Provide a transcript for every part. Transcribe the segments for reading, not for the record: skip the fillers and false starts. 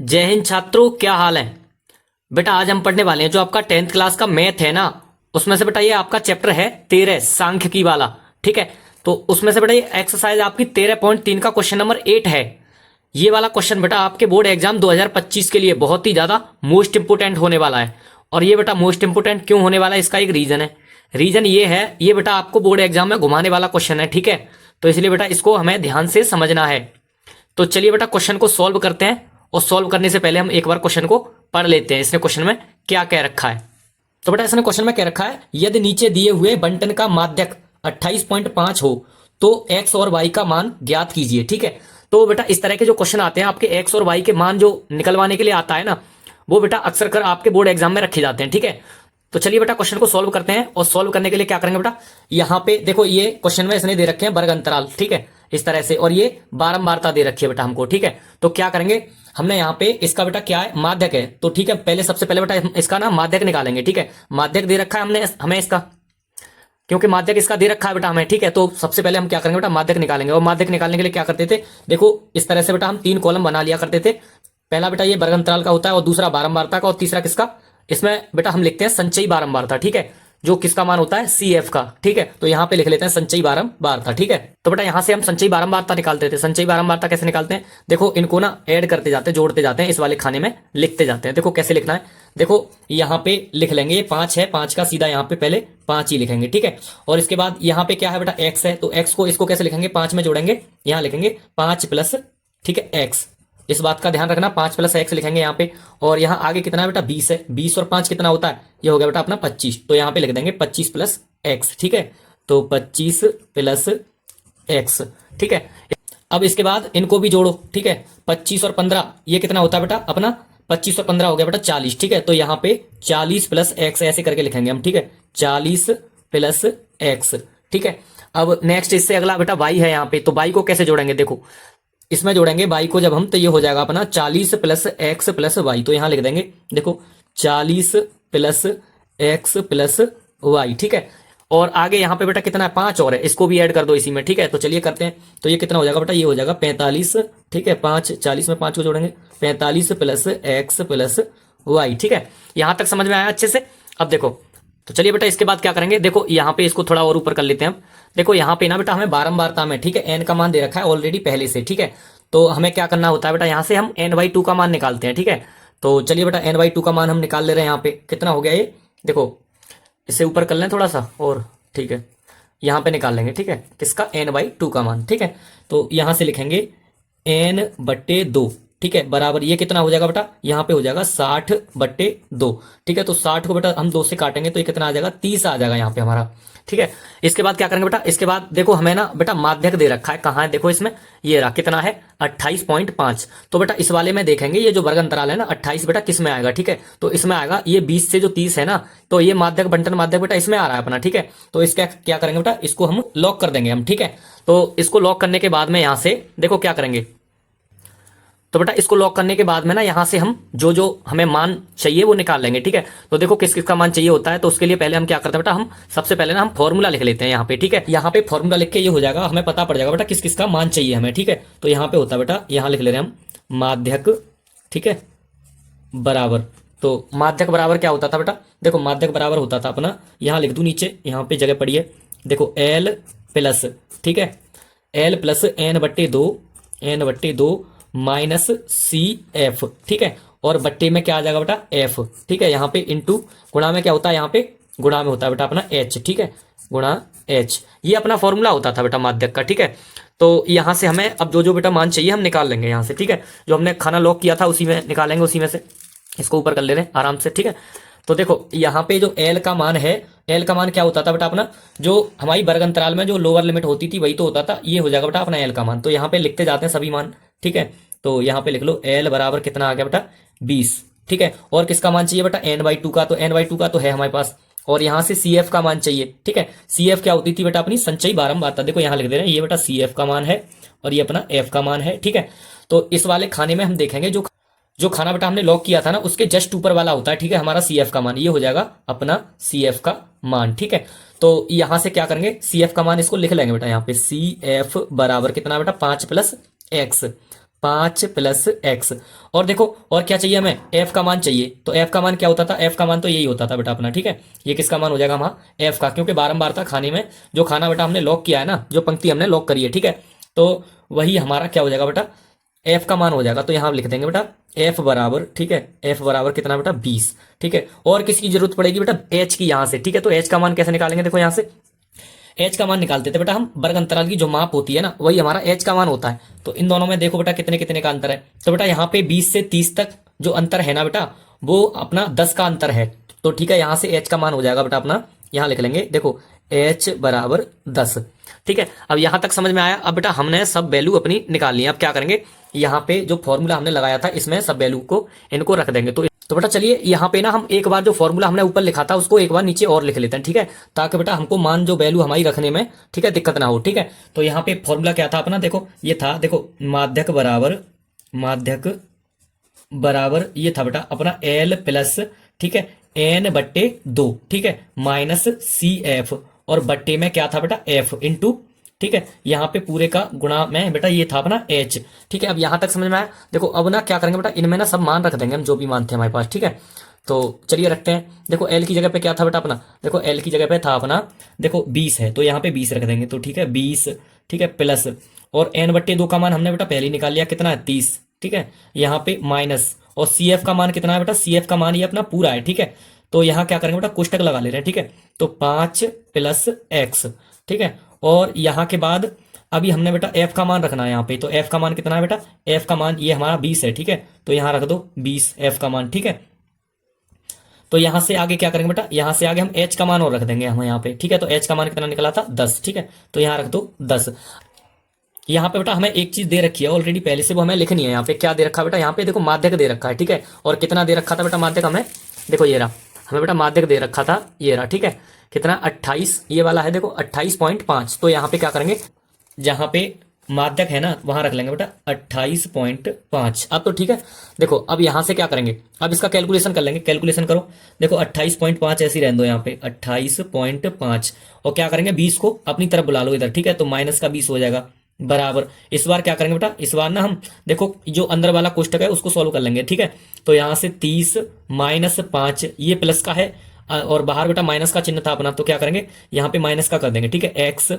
जय हिंद छात्रों, क्या हाल है। बेटा आज हम पढ़ने वाले हैं जो आपका 10th क्लास का मैथ है ना, उसमें से बेटा ये आपका चैप्टर है 13 सांख्यिकी वाला। ठीक है, तो उसमें से बेटा ये एक्सरसाइज आपकी 13.3 का क्वेश्चन नंबर 8 है। ये वाला क्वेश्चन बेटा आपके बोर्ड एग्जाम 2025 के लिए बहुत ही ज्यादा मोस्ट इंपोर्टेंट होने वाला है। और ये बेटा मोस्ट इंपोर्टेंट क्यों होने वाला है, इसका एक रीजन है। रीजन ये है, ये बेटा आपको बोर्ड एग्जाम में घुमाने वाला क्वेश्चन है। ठीक है, तो इसलिए बेटा इसको हमें ध्यान से समझना है। तो चलिए बेटा क्वेश्चन को सॉल्व करते हैं, और सॉल्व करने से पहले हम एक बार क्वेश्चन को पढ़ लेते हैं। इसने क्वेश्चन में क्या कह रखा है। तो बेटा इसने क्वेश्चन में कह रखा है, यदि नीचे दिए हुए बंटन का माध्यक 28.5 हो तो x और y का मान ज्ञात कीजिए। ठीक है, तो बेटा इस तरह के जो क्वेश्चन आते हैं आपके x और y के मान जो निकलवाने के लिए आता है ना, वो बेटा अक्सर कर आपके बोर्ड एग्जाम में रखे जाते हैं। ठीक है, तो चलिए बेटा क्वेश्चन को सॉल्व करते हैं। और सॉल्व करने के लिए क्या करेंगे बेटा, यहाँ पे देखो ये क्वेश्चन में इसने दे रखे हैं वर्ग अंतराल। ठीक है, इस तरह से, और ये बारंबारता दे रखी है बेटा हमको। ठीक है, तो क्या करेंगे, हमने यहाँ पे इसका बेटा क्या है, माध्यक है। तो ठीक है, पहले सबसे पहले बेटा इसका ना माध्यक निकालेंगे। ठीक है, माध्यक दे रखा है हमने हमें इसका, क्योंकि माध्यक इसका दे रखा है बेटा हमें। ठीक है, तो सबसे पहले हम क्या करेंगे बेटा, माध्यक निकालेंगे। और माध्यक निकालने के लिए क्या करते थे, देखो इस तरह से बेटा हम 3 कॉलम बना लिया करते थे। पहला बेटा ये वर्ग अंतराल का होता है, और दूसरा बारंबारता का, और तीसरा किसका, इसमें बेटा हम लिखते हैं संचयी बारंबारता। ठीक है, जो किसका मान होता है, CF का। ठीक है, तो यहाँ पे लिख लेते हैं संचयी बारंबारता। ठीक है, तो बेटा यहाँ से हम संचयी बारंबारता निकालते थे। संचयी बारंबारता कैसे निकालते हैं, देखो इनको ना ऐड करते जाते हैं, जोड़ते जाते हैं, इस वाले खाने में लिखते जाते हैं। देखो कैसे लिखना है, देखो यहाँ पे लिख लेंगे 5 है, 5 का सीधा यहाँ पे पहले 5 ही लिखेंगे। ठीक है, और इसके बाद यहाँ पे क्या है बेटा, x है, तो x को इसको कैसे लिखेंगे, 5 में जोड़ेंगे, यहाँ लिखेंगे 5 प्लस, ठीक है, x। इस बात का ध्यान रखना, 5 प्लस x लिखेंगे यहाँ पे। और यहाँ आगे कितना है बेटा, 20 है, 20 और 5 कितना होता है, ये हो गया बेटा अपना 25। तो यहाँ पे लिख देंगे 25 प्लस x। ठीक है, तो 25 प्लस x। ठीक है, अब इसके बाद इनको भी जोड़ो। ठीक है, 25 और 15 ये कितना होता है बेटा अपना, 25 और 15 हो गया बेटा 40। ठीक है, तो यहाँ पे 40 प्लस x ऐसे करके लिखेंगे हम। ठीक है, 40 प्लस x। ठीक है, अब नेक्स्ट इससे अगला बेटा y है यहाँ पे, तो y को कैसे जोड़ेंगे, देखो इसमें जोड़ेंगे y को जब हम, तो ये हो जाएगा अपना 40 प्लस x प्लस y। तो यहां लिख देंगे, देखो 40 प्लस x प्लस y। ठीक है, और आगे यहाँ पे बेटा कितना है, 5 और है, इसको भी ऐड कर दो इसी में। ठीक है, तो चलिए करते हैं। तो ये कितना हो जाएगा बेटा, ये हो जाएगा 45। ठीक है, 5 40 में 5 को जोड़ेंगे, 45 प्लस x प्लस y। ठीक है, यहां तक समझ में आया अच्छे से। अब देखो, तो चलिए बेटा इसके बाद क्या करेंगे, देखो यहाँ पे इसको थोड़ा और ऊपर कर लेते हैं हम। देखो यहाँ पे ना बेटा हमें बारंबारता में, ठीक है, n का मान दे रखा है ऑलरेडी पहले से। ठीक है, तो हमें क्या करना होता है बेटा, यहाँ से हम n/2 का मान निकालते हैं। ठीक है, तो चलिए बेटा n/2 का मान हम निकाल ले रहे हैं। यहाँ पे कितना हो गया ये, देखो इसे ऊपर कर लें थोड़ा सा और। ठीक है, यहाँ पे निकाल लेंगे। ठीक है, किसका, n/2 का मान। ठीक है, तो यहाँ से लिखेंगे n/2। ठीक है, बराबर ये कितना हो जाएगा बेटा, यहाँ पे हो जाएगा 60/2। ठीक है, तो 60 को बेटा हम 2 से काटेंगे तो ये कितना आ जाएगा, 30 आ जाएगा यहाँ पे हमारा। ठीक है, इसके बाद क्या करेंगे बेटा, इसके बाद देखो हमें ना बेटा माध्यक दे रखा है, कहाँ है, देखो इसमें ये रहा, कितना है 28.5। तो बेटा इस वाले में देखेंगे, ये जो वर्ग अंतराल है ना 28 बेटा किस में आएगा। ठीक है, तो इसमें आएगा ये 20 से जो 30 है ना, तो ये माध्यक बंटन माध्यक बेटा इसमें आ रहा है अपना। ठीक है, तो इसका क्या करेंगे बेटा, इसको हम लॉक कर देंगे हम। ठीक है, तो इसको लॉक करने के बाद में यहाँ से देखो क्या करेंगे, तो बेटा इसको लॉक करने के बाद में ना यहाँ से हम जो जो हमें मान चाहिए वो निकाल लेंगे। ठीक है, तो देखो किस किस का मान चाहिए होता है, तो उसके लिए पहले हम क्या करते हैं बेटा, हम सबसे पहले ना हम फॉर्मूला लिख लेते हैं यहाँ पे। ठीक है, यहाँ पे फॉर्मूला लिख के ये हो जाएगा, हमें पता पड़ जाएगा बेटा किस किस का मान चाहिए हमें। ठीक है, तो यहाँ पे होता है बेटा, यहाँ लिख ले रहे हैं हम माध्यक। ठीक है, बराबर, तो माध्यक बराबर क्या होता था बेटा, देखो माध्यक बराबर होता था अपना, यहाँ लिख दूं नीचे, यहाँ पे जगह पड़ी है, देखो L प्लस, ठीक है, L plus n/2 minus CF। ठीक है, और बट्टे में क्या आ जाएगा बेटा, F। ठीक है, यहाँ पे इंटू, गुणा में क्या होता है, यहाँ पे गुणा में होता है बेटा अपना H। ठीक है, गुणा H, ये अपना फॉर्मूला होता था बेटा माध्यक का। ठीक है, तो यहाँ से हमें अब जो जो बेटा मान चाहिए हम निकाल लेंगे यहाँ से। ठीक है, जो हमने खाना लॉक किया था उसी में निकालेंगे, उसी में से। इसको ऊपर कर ले रहे हैं आराम से। ठीक है, तो देखो यहाँ पे जो L का मान है, L का मान क्या होता था बेटा अपना, जो हमारी वर्ग अंतराल में जो लोअर लिमिट होती थी वही तो होता था, ये हो जाएगा बेटा अपना L का मान। तो यहाँ पे लिखते जाते हैं सभी मान। ठीक है, तो यहाँ पे लिख लो L बराबर कितना आ गया बेटा, 20। ठीक है, और किसका मान चाहिए बेटा, n/2 का, तो n/2 का तो है हमारे पास। और यहाँ से CF का मान चाहिए। ठीक है, CF क्या होती थी बेटा अपनी, संचयी बारंबारता। देखो यहाँ लिख दे रहे हैं, ये बेटा CF का मान है और ये अपना F का मान है। ठीक है, तो इस वाले खाने में हम देखेंगे, जो जो खाना बेटा हमने लॉक किया था ना उसके जस्ट ऊपर वाला होता है। ठीक है, हमारा CF का मान, ये हो जाएगा अपना CF का मान। ठीक है, तो यहां से क्या करेंगे, CF का मान इसको लिख लेंगे बेटा, यहाँ पे CF बराबर कितना बेटा, 5 प्लस x। 5 plus x. और देखो और क्या चाहिए हमें, एफ का मान चाहिए। तो एफ का मान क्या होता था, एफ का मान तो यही होता था बेटा अपना, ठीक है। ये किसका मान हो जाएगा हमारा, एफ का, क्योंकि बारंबार था खाने में जो खाना बेटा हमने लॉक किया है ना, जो पंक्ति हमने लॉक करी है, ठीक है। तो वही हमारा क्या हो जाएगा बेटा, एफ का मान हो जाएगा। तो यहाँ लिख देंगे बेटा एफ बराबर, ठीक है, एफ बराबर कितना बेटा 20, ठीक है। और किसकी जरूरत पड़ेगी बेटा, एच की यहाँ से, ठीक है। तो एच का मान कैसे निकालेंगे, देखो यहाँ से एच का मान निकालते थे बेटा हम, वर्ग अंतराल की जो माप होती है ना वही हमारा एच का मान होता है। तो इन दोनों में देखो बेटा कितने कितने का अंतर है। तो बेटा यहाँ पे 20 से 30 तक जो अंतर है ना बेटा, वो अपना 10 का अंतर है। तो ठीक है, यहाँ से एच का मान हो जाएगा बेटा अपना, यहाँ लिख लेंगे देखो एच बराबर 10, ठीक है। अब यहाँ तक समझ में आया। अब बेटा हमने सब वैल्यू अपनी निकाल ली। अब क्या करेंगे, यहाँ पे जो फॉर्मूला हमने लगाया था इसमें सब वैल्यू को इनको रख देंगे। तो बेटा चलिए यहाँ पे ना हम एक बार जो फॉर्मूला हमने ऊपर लिखा था उसको एक बार नीचे और लिख लेते हैं, ठीक है, ताकि बेटा हमको मान जो वैल्यू हमारी रखने में, ठीक है, दिक्कत ना हो, ठीक है। तो यहाँ पे फॉर्मूला क्या था अपना, देखो ये था, देखो माध्यक बराबर ये था बेटा अपना एल प्लस, ठीक है, एन बट्टे 2, ठीक है, माइनस सी एफ, और बट्टे में क्या था बेटा एफ इंटू, ठीक है, यहाँ पे पूरे का गुणा में बेटा ये था अपना एच, ठीक है। अब यहाँ तक समझ में आया। देखो अब ना क्या करेंगे बेटा, इनमें ना सब मान रख देंगे हम, जो भी मान थे हमारे पास, ठीक है। तो चलिए रखते हैं। देखो एल की जगह पे क्या था बेटा अपना, देखो एल की जगह पे था अपना, देखो 20 है तो यहाँ पे 20 रख देंगे। तो ठीक है 20, ठीक है, प्लस, और एन बट्टे 2 का मान हमने बेटा पहले ही निकाल लिया, कितना है 30, ठीक है। यहाँ पे माइनस, और सी एफ का मान कितना है बेटा, सी एफ का मान ये अपना पूरा है, ठीक है। तो यहाँ क्या करेंगे बेटा, कोष्टक लगा ले रहे हैं, ठीक है। तो 5 प्लस एक्स, ठीक है। और यहाँ के बाद अभी हमने बेटा एफ का मान रखना है यहाँ पे। तो एफ का मान कितना है बेटा, एफ का मान ये हमारा 20 है, ठीक है। तो यहाँ रख दो 20 एफ का मान, ठीक है। तो यहाँ से आगे क्या करेंगे बेटा, यहाँ से आगे हम एच का मान और रख देंगे हम यहाँ पे, ठीक है। तो एच का मान कितना निकला था 10, ठीक है। तो यहाँ रख दो 10। यहाँ पे बेटा हमें एक चीज दे रखी है ऑलरेडी पहले से, वो हमें लिखनी है। यहाँ पे क्या दे रखा है बेटा, यहाँ पे देखो माध्यक दे रखा है, ठीक है। और कितना दे रखा था बेटा माध्यक हमें, देखो ये रहा, हमें बेटा माध्यक दे रखा था ये रहा, ठीक है। कितना 28, ये वाला है देखो 28.5। तो यहाँ पे क्या करेंगे, जहां पे माध्यक है ना वहां रख लेंगे बेटा 28.5। अब तो ठीक है। देखो अब यहां से क्या करेंगे, अब इसका कैलकुलेशन कर लेंगे, कैलकुलेशन करो। देखो 28.5 ऐसे ही रहने दो यहाँ पे 28.5, और क्या करेंगे 20 को अपनी तरफ बुला लो इधर, ठीक है। तो माइनस का 20 हो जाएगा बराबर। इस बार क्या करेंगे बेटा, इस बार ना हम देखो जो अंदर वाला कोष्टक है उसको सॉल्व कर लेंगे, ठीक है। तो यहाँ से 30 माइनस 5, ये प्लस का है और बाहर बेटा माइनस का चिन्ह था अपना, तो क्या करेंगे यहाँ पे माइनस का कर देंगे, ठीक है, एक्स,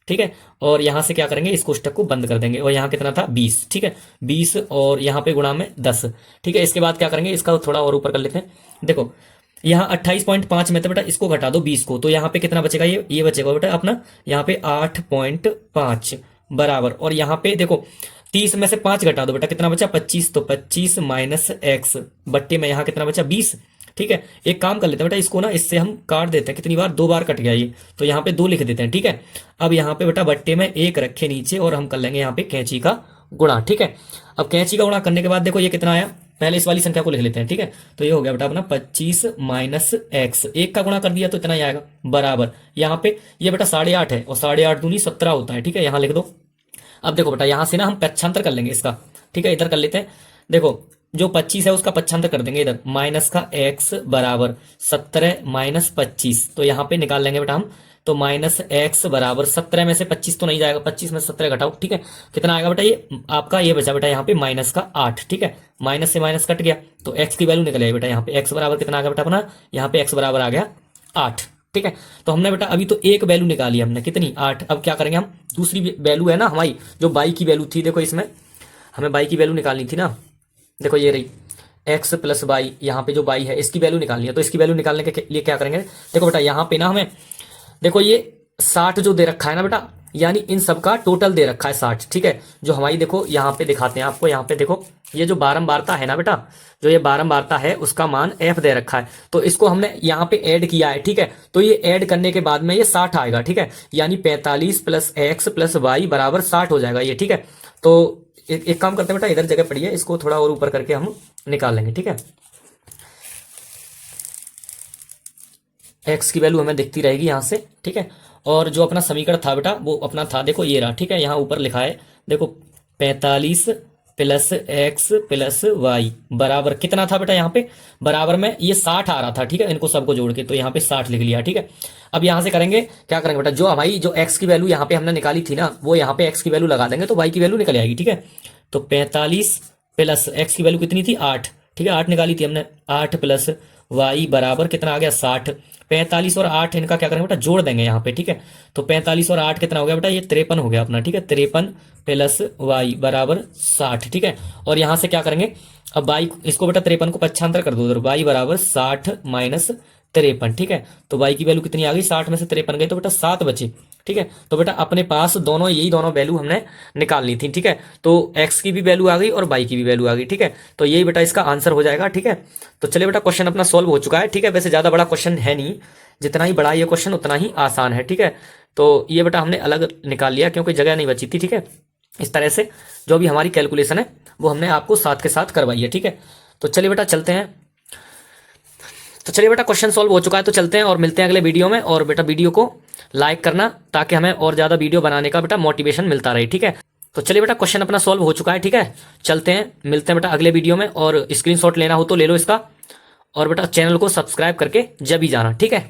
ठीक है। और यहां से क्या करेंगे, इस कोष्टक को बंद कर देंगे, और यहाँ कितना था 20, ठीक है, 20, और यहाँ पे गुणा में 10, ठीक है। इसके बाद क्या करेंगे, इसका थोड़ा और ऊपर कर लेते हैं। देखो यहाँ 28.5 में तो बेटा इसको घटा दो 20 को, तो यहाँ पे कितना बचेगा, ये बचेगा बेटा अपना यहाँ पे 8.5 बराबर। और यहाँ पे देखो 30 में से 5 घटा दो बेटा, कितना बचा 25। तो 25 माइनस एक्स बट्टे में यहाँ कितना बचा 20, ठीक है। एक काम कर लेते हैं बेटा, इसको ना इससे हम काट देते हैं, कितनी बार 2 बार कट गया ये, तो यहाँ पे 2 लिख देते हैं, ठीक है। अब यहाँ पे बेटा बट्टे में 1 रखे नीचे, और हम कर लेंगे यहाँ पे कैंची का गुणा, ठीक है। अब कैंची का गुणा करने के बाद देखो ये कितना आया, पहले इस वाली संख्या को लिख लेते हैं, ठीक है। तो ये हो गया बेटा अपना 25 माइनस एक्स, 1 का गुणा कर दिया तो इतना ही आएगा बराबर। यहाँ पे ये बेटा 8.5 है, और 8.5 दूनी 17 होता है, ठीक है, यहाँ लिख दो। अब देखो बेटा यहाँ से ना हम पक्षांतर कर लेंगे इसका, ठीक है, इधर कर लेते हैं। देखो जो 25 है उसका पक्षांतर कर देंगे इधर, माइनस का x बराबर 17 माइनस 25। तो यहाँ पे निकाल लेंगे बेटा हम, तो माइनस x बराबर 17 में से 25 तो नहीं जाएगा, 25 में से 17 घटाओ, ठीक है। कितना आएगा बेटा, ये आपका ये बचा बेटा यहाँ पे माइनस का 8, ठीक है। माइनस से माइनस कट गया तो x की वैल्यू निकल आई बेटा, यहाँ पे x बराबर कितना आ गया बेटा अपना, यहाँ पे x बराबर आ गया 8, ठीक है। तो हमने बेटा अभी तो एक वैल्यू निकाली हमने, कितनी 8। अब क्या करेंगे हम, दूसरी वैल्यू है ना हमारी जो बाई की वैल्यू थी, देखो इसमें हमें बाई की वैल्यू निकालनी थी ना, देखो ये रही x प्लस बाई, यहाँ पे जो बाई है इसकी वैल्यू निकालनी है। तो इसकी वैल्यू निकालने के लिए क्या करेंगे, देखो बेटा यहाँ पे ना हमें देखो ये 60 जो दे रखा है ना बेटा, यानी इन सब का टोटल दे रखा है 60, ठीक है। जो हमारी देखो यहाँ पे दिखाते हैं आपको, यहाँ पे देखो ये जो बारंबारता है ना बेटा, जो ये बारंबारता है उसका मान f दे रखा है। तो इसको हमने यहाँ पे ऐड किया है, ठीक है। तो ये ऐड करने के बाद में ये 60 आएगा, ठीक है, यानी 45 प्लस एक्स प्लस वाई बराबर 60 हो जाएगा ये, ठीक है। तो एक काम करते हैं बेटा, इधर जगह पड़ी है, इसको थोड़ा और ऊपर करके हम निकाल लेंगे, ठीक है। एक्स की वैल्यू हमें दिखती रहेगी यहाँ से, ठीक है। और जो अपना समीकरण था बेटा वो अपना था, देखो ये रहा, ठीक है। यहाँ ऊपर लिखा है देखो 45 प्लस एक्स प्लस वाई बराबर कितना था बेटा, यहाँ पे बराबर में ये 60 आ रहा था, ठीक है। इनको सबको जोड़ के तो यहाँ पे 60 लिख लिया, ठीक है। अब यहाँ से करेंगे क्या करेंगे बेटा, जो हमारी जो एक्स की वैल्यू यहाँ पे हमने निकाली थी ना, वो यहाँ पे एक्स की वैल्यू लगा देंगे तो वाई की वैल्यू निकल आएगी, ठीक है। तो 45 प्लस एक्स की वैल्यू कितनी थी 8, ठीक है 8 निकाली थी हमने, 8 प्लस वाई बराबर कितना आ गया 60। 45 और 8 इनका क्या करेंगे बेटा जोड़ देंगे यहाँ पे, ठीक है। तो 45 और 8 कितना हो गया बेटा, ये 53 हो गया अपना, ठीक है। 53 प्लस वाई बराबर 60, ठीक है। और यहाँ से क्या करेंगे, अब वाई इसको बेटा 53 को पक्षांतर कर दो उधर, वाई बराबर 60 माइनस 53, ठीक है। तो वाई की वैल्यू कितनी आ गई, 60 में से 53 गई तो बेटा 7 बचे, ठीक है। तो बेटा अपने पास दोनों यही दोनों वैल्यू हमने निकालनी थी, ठीक है। तो एक्स की भी वैल्यू आ गई और वाई की भी वैल्यू आ गई, ठीक है। तो यही बेटा इसका आंसर हो जाएगा, ठीक है। तो चलिए बेटा क्वेश्चन अपना सॉल्व हो चुका है, ठीक है। वैसे ज़्यादा बड़ा क्वेश्चन है नहीं, जितना ही बड़ा ये क्वेश्चन उतना ही आसान है, ठीक है। तो ये बेटा हमने अलग निकाल लिया क्योंकि जगह नहीं बची थी, ठीक है। इस तरह से जो भी हमारी कैलकुलेशन है वो हमने आपको साथ के साथ करवाई है, ठीक है। तो चलिए बेटा चलते हैं, तो चलिए बेटा क्वेश्चन सॉल्व हो चुका है, तो चलते हैं और मिलते हैं अगले वीडियो में। और बेटा वीडियो को लाइक करना ताकि हमें और ज़्यादा वीडियो बनाने का बेटा मोटिवेशन मिलता रहे, ठीक है। तो चलिए बेटा क्वेश्चन अपना सॉल्व हो चुका है, ठीक है। चलते हैं, मिलते हैं बेटा अगले वीडियो में। और स्क्रीनशॉट लेना हो तो ले लो इसका, और बेटा चैनल को सब्सक्राइब करके जब ही जाना, ठीक है।